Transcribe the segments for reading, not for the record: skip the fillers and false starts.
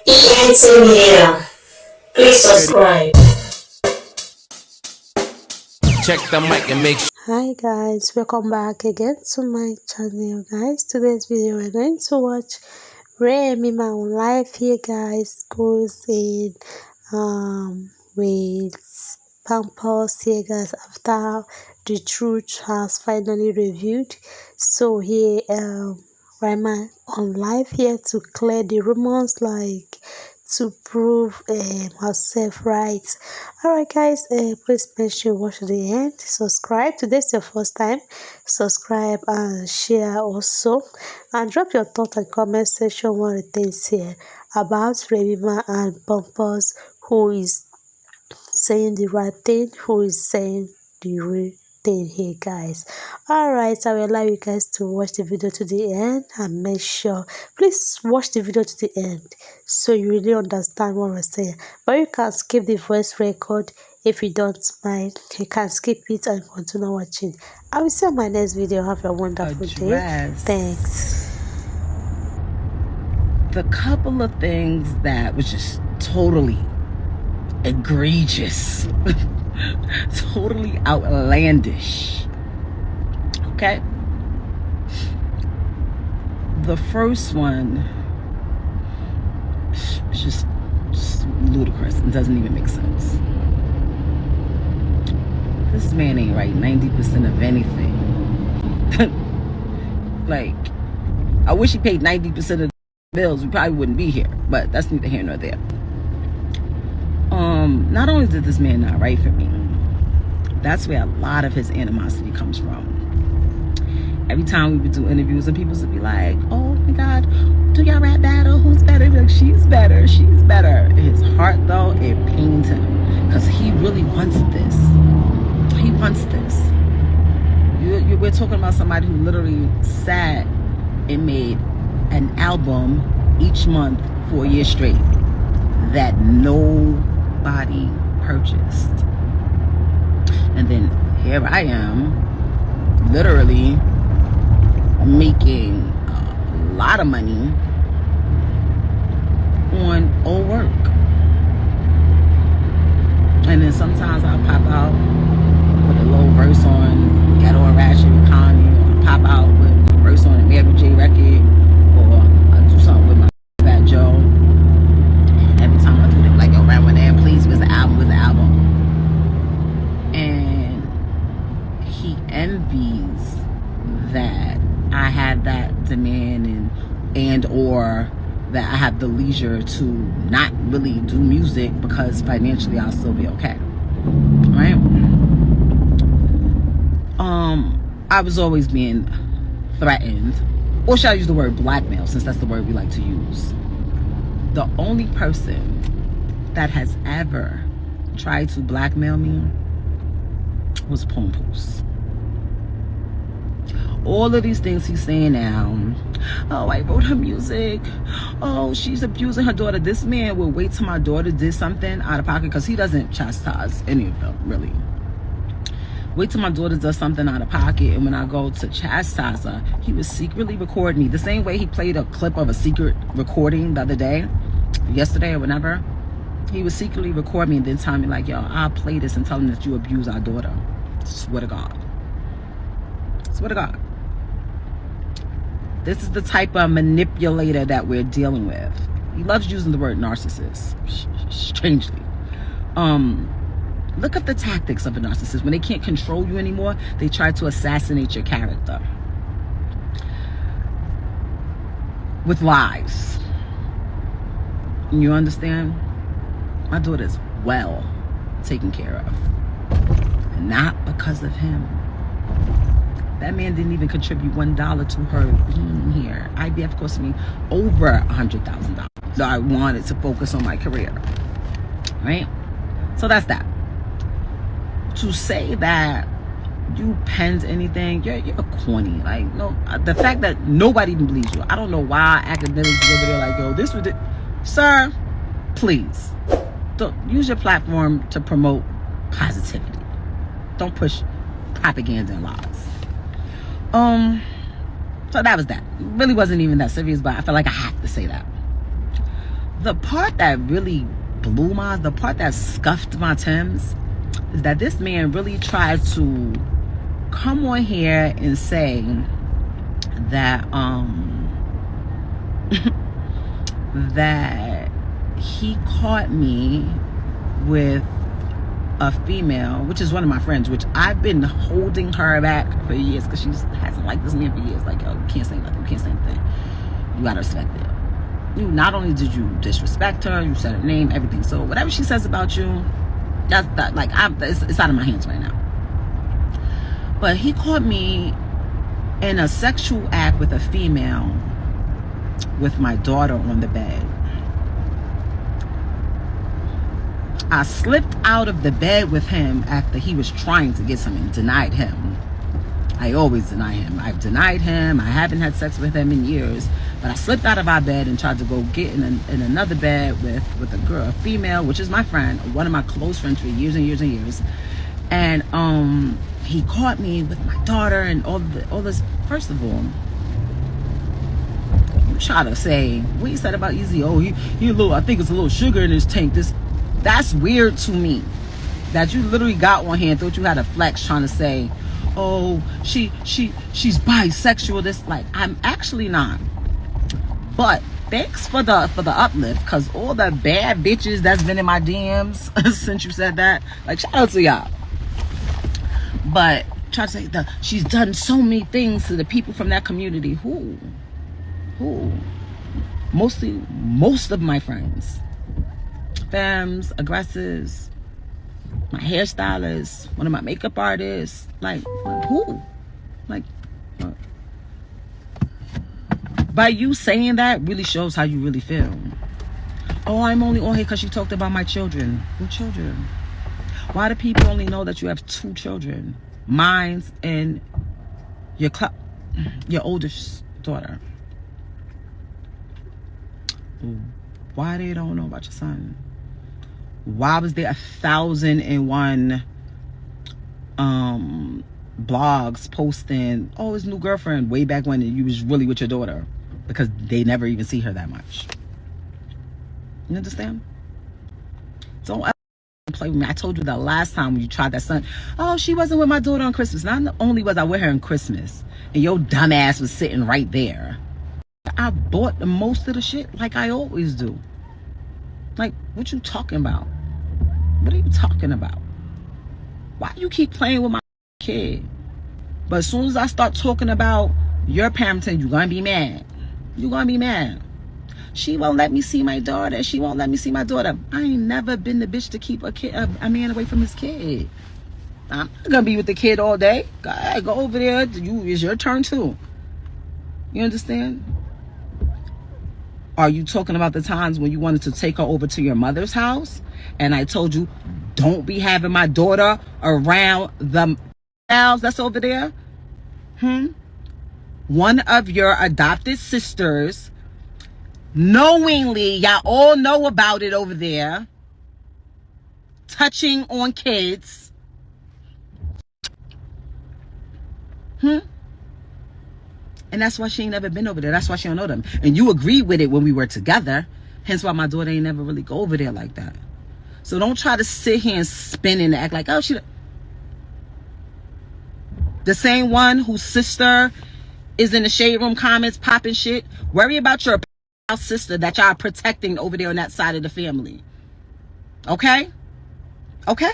ENT Media. Please subscribe. Check the mic and make sure. Hi guys, welcome back again to my channel guys. Today's video we're going to watch Remyma on live here guys. Goes in with papoose here guys after the truth has finally revealed. So here Remyma on live here to clear the rumors, like to prove herself right. Alright guys, please make sure you watch to the end, subscribe. Today's your first time, subscribe and share also, and drop your thoughts and comment section what it is here about Remyma and papoose, who is saying the right thing, who is saying the real thing here guys. Alright, I will allow you guys to watch the video to the end, and make sure please watch the video to the end so you really understand what we're saying. But you can skip the voice record if you don't mind. You can skip it and continue watching. I will see you in my next video. Have a wonderful day. Thanks. The couple of things that was just totally egregious, totally outlandish. Okay, the first one is just ludicrous and doesn't even make sense. This man ain't right 90% of anything. Like, I wish he paid 90% of the bills. We probably wouldn't be here, but that's neither here nor there. Not only did this man not write for me, that's where a lot of his animosity comes from. Every time we would do interviews and people would be like, oh my God, do y'all rap battle? Who's better? Like, she's better, she's better. His heart though, it pains him because he really wants this. He wants this. We're talking about somebody who literally sat and made an album each month for a year straight that nobody purchased. And then here I am, literally making a lot of money on old work. And then sometimes I'll pop out with a little verse on Ghetto and Ratchet with Kanye, or pop out with a verse on a Mary J record, or I'll do something with my Fat Joe. And every time I do, they're like, yo, Remyma, please, where's the album? Where's the album? And he envies that I had that demand and or that I have the leisure to not really do music because financially I'll still be okay, right? I was always being threatened, or should I use the word blackmail, since that's the word we like to use. The only person that has ever tried to blackmail me was papoose. All of these things he's saying now, oh, I wrote her music, oh, she's abusing her daughter. This man will wait till my daughter did something out of pocket, because he doesn't chastise any of them, really. Wait till my daughter does something out of pocket, and when I go to chastise her, he would secretly record me. The same way he played a clip of a secret recording the other day, yesterday or whenever, he would secretly record me and then tell me like, yo, I'll play this and tell him that you abuse our daughter. Swear to God. Swear to God. This is the type of manipulator that we're dealing with. He loves using the word narcissist, strangely. Look at the tactics of a narcissist. When they can't control you anymore, they try to assassinate your character with lies. You understand? My daughter's well taken care of. And not because of him. That man didn't even contribute $1 to her being here. IVF cost me over $100,000. So I wanted to focus on my career, right? So that's that. To say that you penned anything, you're corny. Like, no, the fact that nobody even believes you. I don't know why academics is over there like, yo, this would, sir, please don't use your platform to promote positivity. Don't push propaganda and lies. So that was that. It really wasn't even that serious, but I felt like I have to say that. the part that really the part that scuffed my Timbs is that this man really tried to come on here and say that that he caught me with a female, which is one of my friends, which I've been holding her back for years because she hasn't liked this man for years. Like, yo, you can't say nothing, you can't say anything. You gotta respect it. You not only did you disrespect her, you said her name, everything. So whatever she says about you, that's that. Like, it's out of my hands right now. But he caught me in a sexual act with a female with my daughter on the bed. I slipped out of the bed with him after he was trying to get something. Denied him. I always deny him. I've denied him. I haven't had sex with him in years. But I slipped out of our bed and tried to go get in another bed with a girl, a female, which is my friend, one of my close friends for years and years and years. And he caught me with my daughter and all this. First of all, you try to say what you said about Easy. Oh, he a little. I think it's a little sugar in his tank. That's weird to me. That you literally got on here and thought you had a flex trying to say, oh, she's bisexual. This, like, I'm actually not. But thanks for the uplift, because all the bad bitches that's been in my DMs since you said that, like, shout out to y'all. But try to say she's done so many things to the people from that community. Who? Most of my friends, femmes, aggressives, my hairstylist, one of my makeup artists, like who? Like, by you saying that really shows how you really feel. Oh, I'm only on here because you talked about my children. What children? Why do people only know that you have 2 children? Mine and your oldest daughter. Why they don't know about your son? Why was there 1,001 blogs posting, oh, his new girlfriend, way back when you was really with your daughter? Because they never even see her that much. You understand? Don't ever play with me. I told you the last time when you tried that son, oh, she wasn't with my daughter on Christmas. Not only was I with her on Christmas, and your dumb ass was sitting right there, I bought most of the shit like I always do. Like, what you talking about? What are you talking about? Why do you keep playing with my kid? But as soon as I start talking about your parenting, you're gonna be mad. You're gonna be mad. She won't let me see my daughter. She won't let me see my daughter. I ain't never been the bitch to keep a man away from his kid. I'm not gonna be with the kid all day. Go over there. It's your turn too. You understand? Are you talking about the times when you wanted to take her over to your mother's house? And I told you, don't be having my daughter around the house that's over there? One of your adopted sisters, knowingly, y'all all know about it over there, touching on kids. And that's why she ain't never been over there. That's why she don't know them. And you agreed with it when we were together. Hence why my daughter ain't never really go over there like that. So don't try to sit here and spin and act like, oh, the same one whose sister is in the shade room comments popping shit. Worry about your sister that y'all protecting over there on that side of the family. Okay? Okay?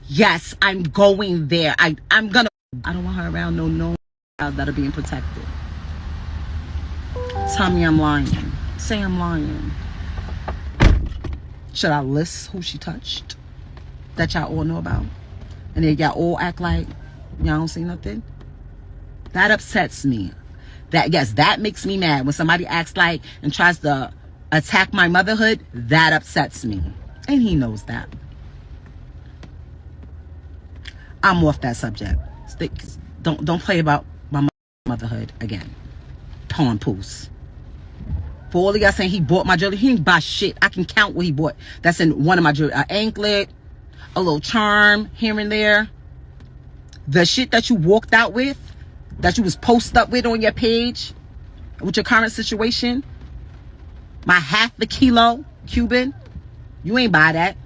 Yes, I'm going there. I don't want her around no that are being protected. Tell me I'm lying. Say I'm lying. Should I list who she touched that y'all all know about? And then y'all all act like y'all don't see nothing? That upsets me. That makes me mad. When somebody acts like and tries to attack my motherhood, that upsets me. And he knows that. I'm off that subject. Don't play about my motherhood again. Papoose. For all of y'all saying he bought my jewelry, he didn't buy shit. I can count what he bought. That's in one of my jewelry. An anklet, a little charm here and there. The shit that you walked out with, that you was posted up with on your page, with your current situation, My half the kilo Cuban, you ain't buy that.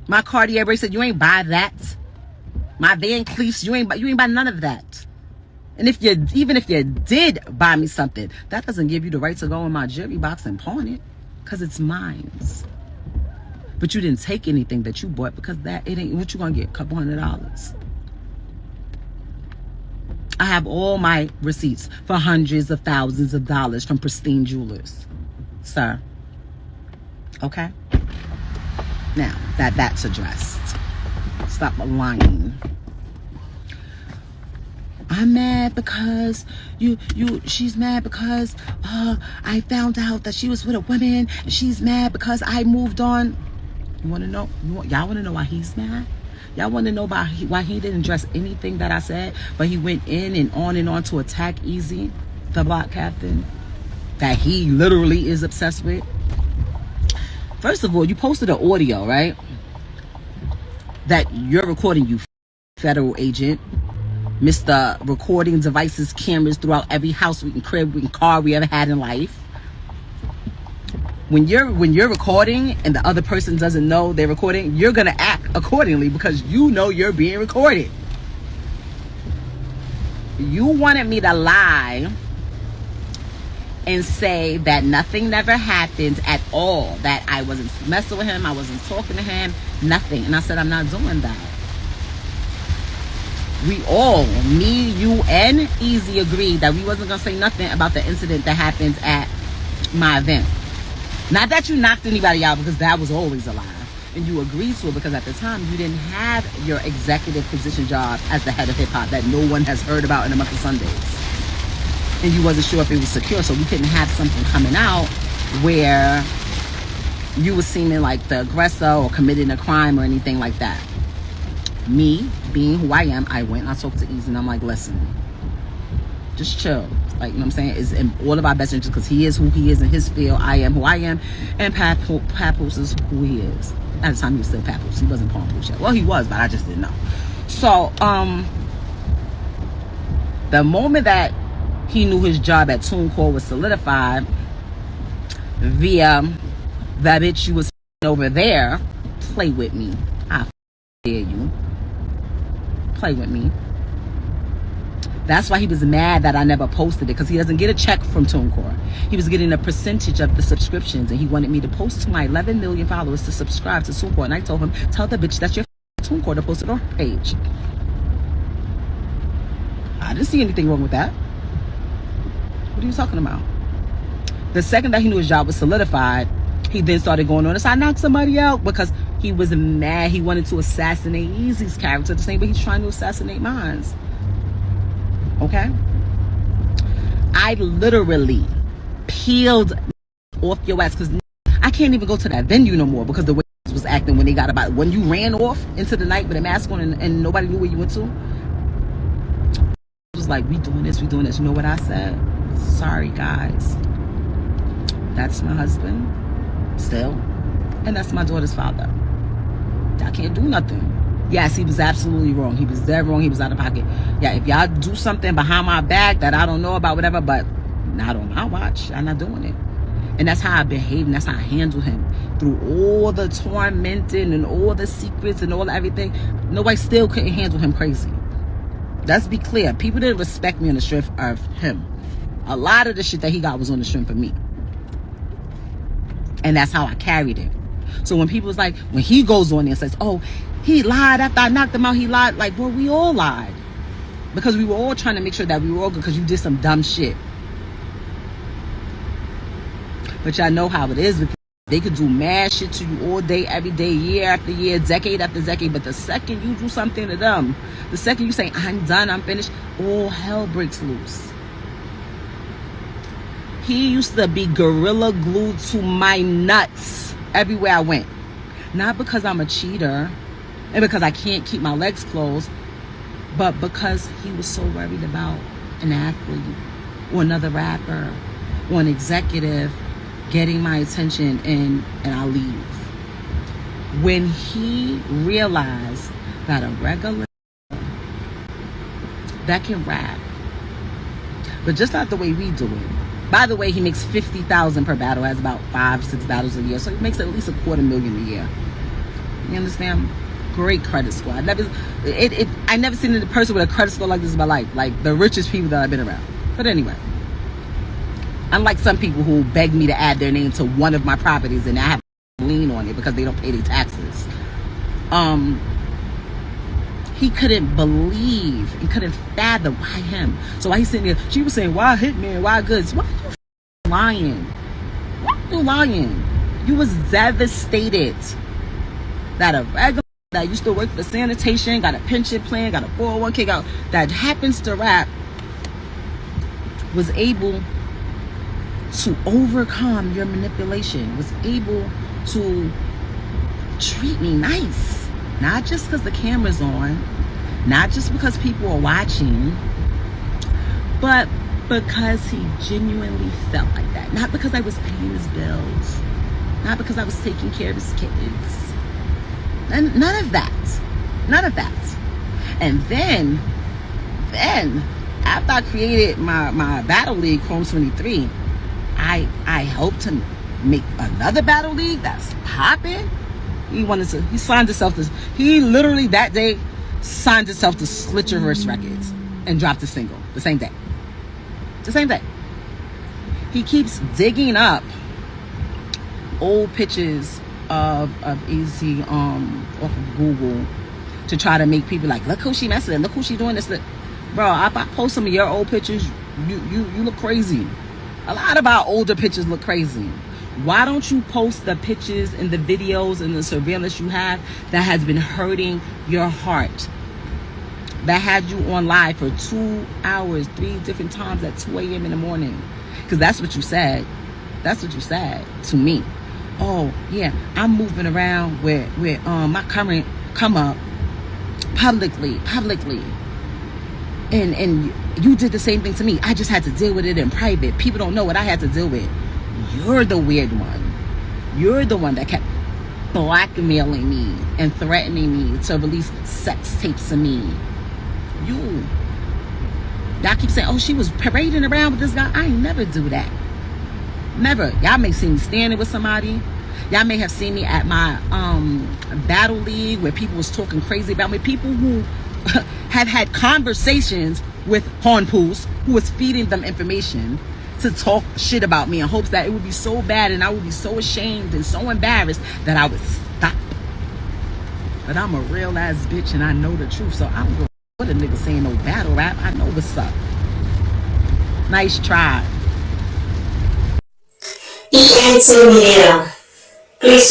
My Cartier bracelet, you ain't buy that. My Van Cleefs, you ain't buy none of that. And even if you did buy me something, that doesn't give you the right to go in my jewelry box and pawn it, because it's mine. But you didn't take anything that you bought, because it ain't what you gonna get, a couple $100. I have all my receipts for hundreds of thousands of dollars from pristine jewelers, sir. Okay? Now that's addressed. Stop lying. I'm mad because she's mad because I found out that she was with a woman. She's mad because I moved on. You want to know? Y'all want to know why he's mad? Y'all want to know why he didn't address anything that I said, but he went in and on to attack Easy, the block captain, that he literally is obsessed with? First of all, you posted an audio, right? That you're recording, you federal agent. Mr. Recording devices, cameras throughout every house, crib, car we ever had in life. When you're recording and the other person doesn't know they're recording, you're gonna act accordingly because you know you're being recorded. You wanted me to lie and say that nothing never happened at all, that I wasn't messing with him, I wasn't talking to him, nothing. And I said, I'm not doing that. We all, me, you, and Easy agreed that we wasn't gonna say nothing about the incident that happened at my event. Not that you knocked anybody out, because that was always a lie. And you agreed to it because at the time you didn't have your executive position job as the head of hip hop that no one has heard about in a month of Sundays. And you wasn't sure if it was secure, so we couldn't have something coming out where you were seeming like the aggressor or committing a crime or anything like that. Me, being who I am, I went and I talked to Easy and I'm like, listen, just chill. Like, you know what I'm saying? It's in all of our best interest because he is who he is in his field. I am who I am. And Papoose is who he is. At the time, he was still Papoose. He wasn't Papoose yet. Well, he was, but I just didn't know. So, the moment that he knew his job at TuneCore was solidified via that bitch you was over there, play with me. I dare you. Play with me. That's why he was mad that I never posted it, because he doesn't get a check from TuneCore. He was getting a percentage of the subscriptions, and he wanted me to post to my 11 million followers to subscribe to TuneCore. And I told him, tell the bitch that's your TuneCore to post it on her page. I didn't see anything wrong with that. What are you talking about? The second that he knew his job was solidified, he then started going on and said, I knocked somebody out, because he was mad. He wanted to assassinate Easy's character the same way he's trying to assassinate mine. Okay? I literally peeled off your ass, because I can't even go to that venue no more because the way he was acting when you ran off into the night with a mask on and nobody knew where you went to. It was like, we doing this. You know what I said? Sorry, guys. That's my husband still, and that's my daughter's father. I can't do nothing. Yes, he was absolutely wrong. He was dead wrong. He was out of pocket. Yeah, if y'all do something behind my back that I don't know about, whatever, but not on my watch, I'm not doing it. And that's how I behave, and that's how I handle him. Through all the tormenting and all the secrets and all everything, nobody still couldn't handle him crazy. Let's be clear. People didn't respect me on the strength of him. A lot of the shit that he got was on the strength of me. And that's how I carried it. So when people was like, when he goes on there and says, oh, he lied after I knocked him out, he lied. Like, well, we all lied. Because we were all trying to make sure that we were all good because you did some dumb shit. But y'all know how it is. They could do mad shit to you all day, every day, year after year, decade after decade. But the second you do something to them, the second you say, I'm done, I'm finished, all hell breaks loose. He used to be gorilla glued to my nuts everywhere I went. Not because I'm a cheater and because I can't keep my legs closed, but because he was so worried about an athlete or another rapper or an executive getting my attention and I'll leave. When he realized that a regular that can rap, but just not the way we do it, By the way, he makes $50,000 per battle, has about 5-6 battles a year, so he makes at least $250,000 a year. You understand? Great credit score. I never seen a person with a credit score like this in my life. Like the richest people that I've been around. But anyway, unlike some people who beg me to add their name to one of my properties and I have to lien on it because they don't pay their taxes. He couldn't believe and couldn't fathom why him. So while he's sitting there, she was saying, why Hitman? Why Goods? Why are you lying? Why are you lying? You was devastated that a regular that used to work for sanitation, got a pension plan, got a 401k, that happens to rap, was able to overcome your manipulation, was able to treat me nice. Not just because the camera's on, not just because people are watching, but because he genuinely felt like that. Not because I was paying his bills, not because I was taking care of his kids. And none of that. And then after I created my battle league, Chrome 23, I hope to make another battle league that's popping. He signed himself to, he literally that day signed himself to Slit Your Wrist Records and dropped a single the same day. He keeps digging up old pictures of Easy off of Google to try to make people like, look who she messing with, look who she doing this. Bro, if I post some of your old pictures, you look crazy. A lot of our older pictures look crazy. Why don't you post the pictures and the videos and the surveillance you have that has been hurting your heart, that had you on live for 2 hours, 3 different times at 2 a.m. in the morning? Because that's what you said. That's what you said to me. Oh yeah, I'm moving around with my current come up publicly, and you did the same thing to me. I just had to deal with it in private. People don't know what I had to deal with. You're the weird one. You're the one that kept blackmailing me and threatening me to release sex tapes of me. Y'all keep saying, oh, she was parading around with this guy. I ain't never do that. Never. Y'all may see me standing with somebody. Y'all may have seen me at my battle league where people was talking crazy about me. People who have had conversations with papoose who was feeding them information to talk shit about me in hopes that it would be so bad and I would be so ashamed and so embarrassed that I would stop. But I'm a real ass bitch and I know the truth, so I don't give a what a nigga saying no battle rap. I know what's up. Nice try. ENT Media. Please